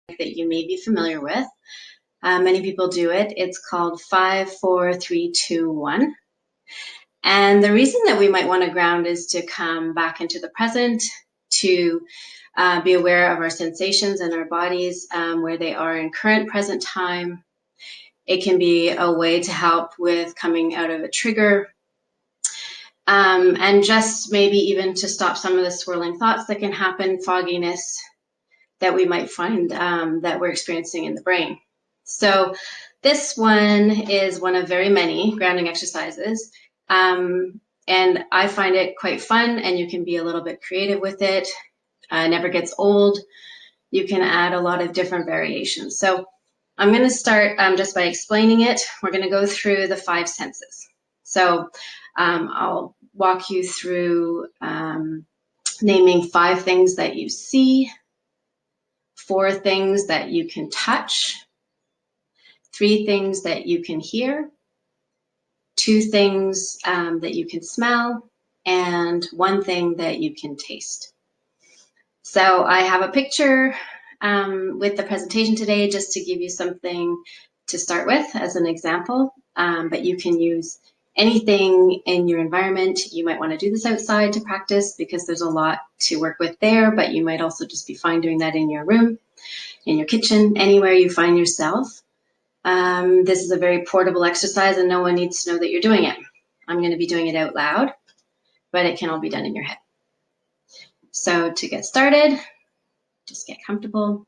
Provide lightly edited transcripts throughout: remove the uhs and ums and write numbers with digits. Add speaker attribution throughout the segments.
Speaker 1: that you may be familiar with. Many people do it. It's called 5, 4, 3, 2, 1. And the reason that we might want to ground is to come back into the present, to be aware of our sensations and our bodies, where they are in current present time. It can be a way to help with coming out of a trigger, and just maybe even to stop some of the swirling thoughts that can happen, fogginess that we might find that we're experiencing in the brain. So this one is one of very many grounding exercises. And I find it quite fun, and you can be a little bit creative with it. It never gets old. You can add a lot of different variations. So I'm going to start just by explaining it. We're going to go through the 5 senses. So I'll walk you through naming 5 things that you see, 4 things that you can touch, 3 things that you can hear, 2 things that you can smell, and 1 thing that you can taste. So I have a picture with the presentation today just to give you something to start with as an example, but you can use anything in your environment. You might want to do this outside to practice because there's a lot to work with there, but you might also just be fine doing that in your room, in your kitchen, anywhere you find yourself. This is a very portable exercise and no one needs to know that you're doing it. I'm going to be doing it out loud, but it can all be done in your head. So to get started, just get comfortable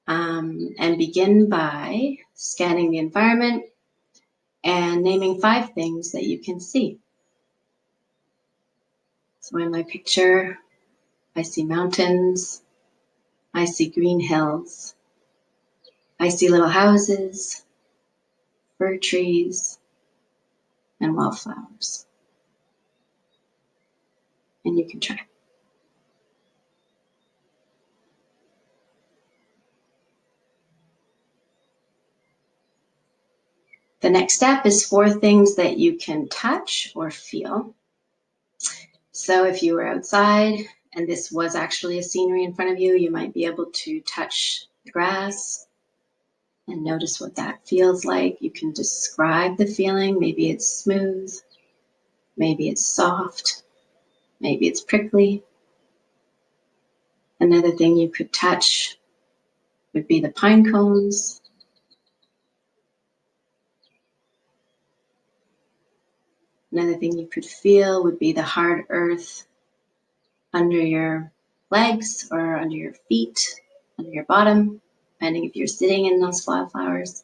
Speaker 1: and begin by scanning the environment and naming 5 things that you can see. So in my picture, I see mountains, I see green hills, I see little houses, fir trees, and wildflowers. And you can try. The next step is 4 things that you can touch or feel. So if you were outside and this was actually a scenery in front of you, you might be able to touch the grass and notice what that feels like. You can describe the feeling. Maybe it's smooth, maybe it's soft, maybe it's prickly. Another thing you could touch would be the pine cones. Another thing you could feel would be the hard earth under your legs or under your feet, under your bottom, depending if you're sitting in those wildflowers.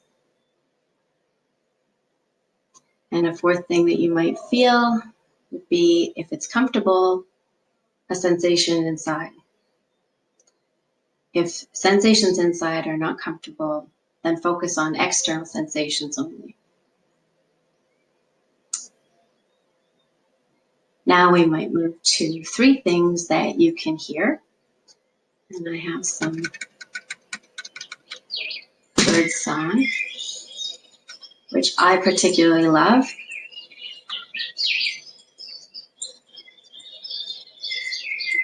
Speaker 1: And a 4th thing that you might feel would be, if it's comfortable, a sensation inside. If sensations inside are not comfortable, then focus on external sensations only. Now we might move to 3 things that you can hear. And I have some bird song, which I particularly love.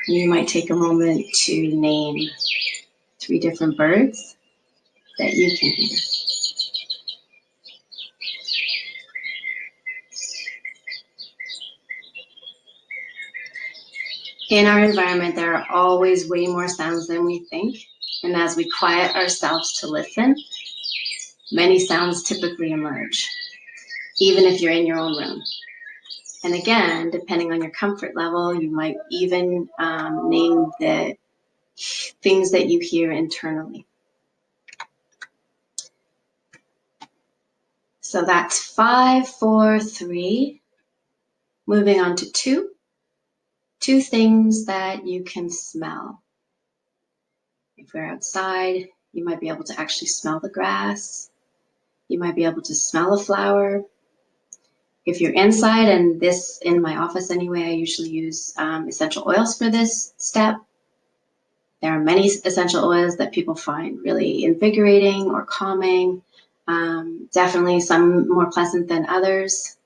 Speaker 1: You might take a moment to name 3 different birds that you can hear. In our environment, there are always way more sounds than we think. And as we quiet ourselves to listen, many sounds typically emerge, even if you're in your own room. And again, depending on your comfort level, you might even name the things that you hear internally. So that's 5, 4, 3. Moving on to 2. 2 things that you can smell. If we're outside, you might be able to actually smell the grass. You might be able to smell a flower. If you're inside, and this in my office anyway, I usually use essential oils for this step. There are many essential oils that people find really invigorating or calming. Definitely some more pleasant than others.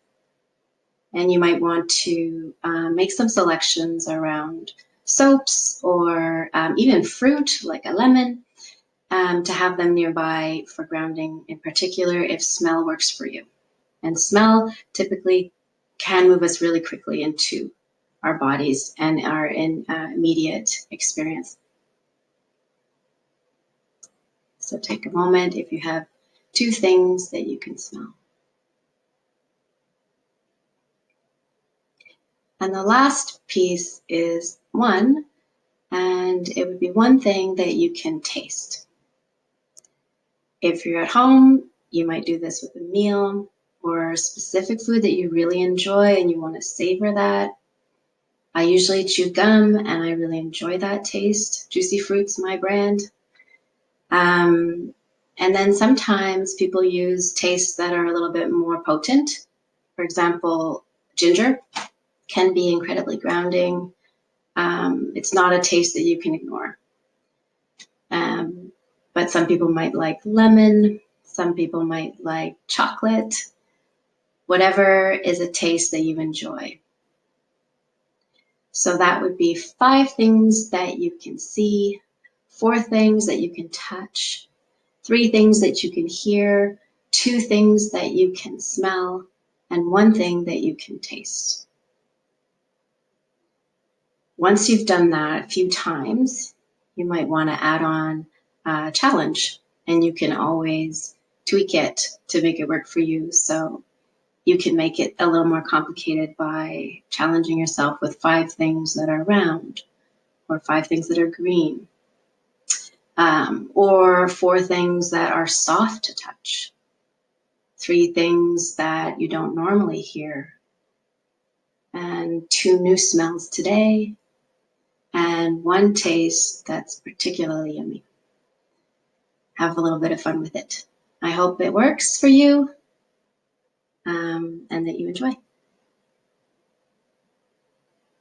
Speaker 1: And you might want to make some selections around soaps or even fruit like a lemon. to have them nearby for grounding, in particular if smell works for you. And smell typically can move us really quickly into our bodies and our immediate experience. So take a moment if you have 2 things that you can smell. And the last piece is 1, and it would be 1 thing that you can taste. If you're at home, you might do this with a meal or a specific food that you really enjoy and you want to savor that. I usually chew gum and I really enjoy that taste. Juicy Fruit's my brand. And then sometimes people use tastes that are a little bit more potent. For example, ginger can be incredibly grounding. It's not a taste that you can ignore. But some people might like lemon. Some people might like chocolate. Whatever is a taste that you enjoy. So that would be 5 things that you can see, 4 things that you can touch, 3 things that you can hear, 2 things that you can smell, and 1 thing that you can taste. Once you've done that a few times, you might want to add on a challenge, and you can always tweak it to make it work for you. So you can make it a little more complicated by challenging yourself with 5 things that are round, or 5 things that are green, or 4 things that are soft to touch, 3 things that you don't normally hear, and 2 new smells today, and 1 taste that's particularly yummy. Have a little bit of fun with it. I hope it works for you, and that you enjoy.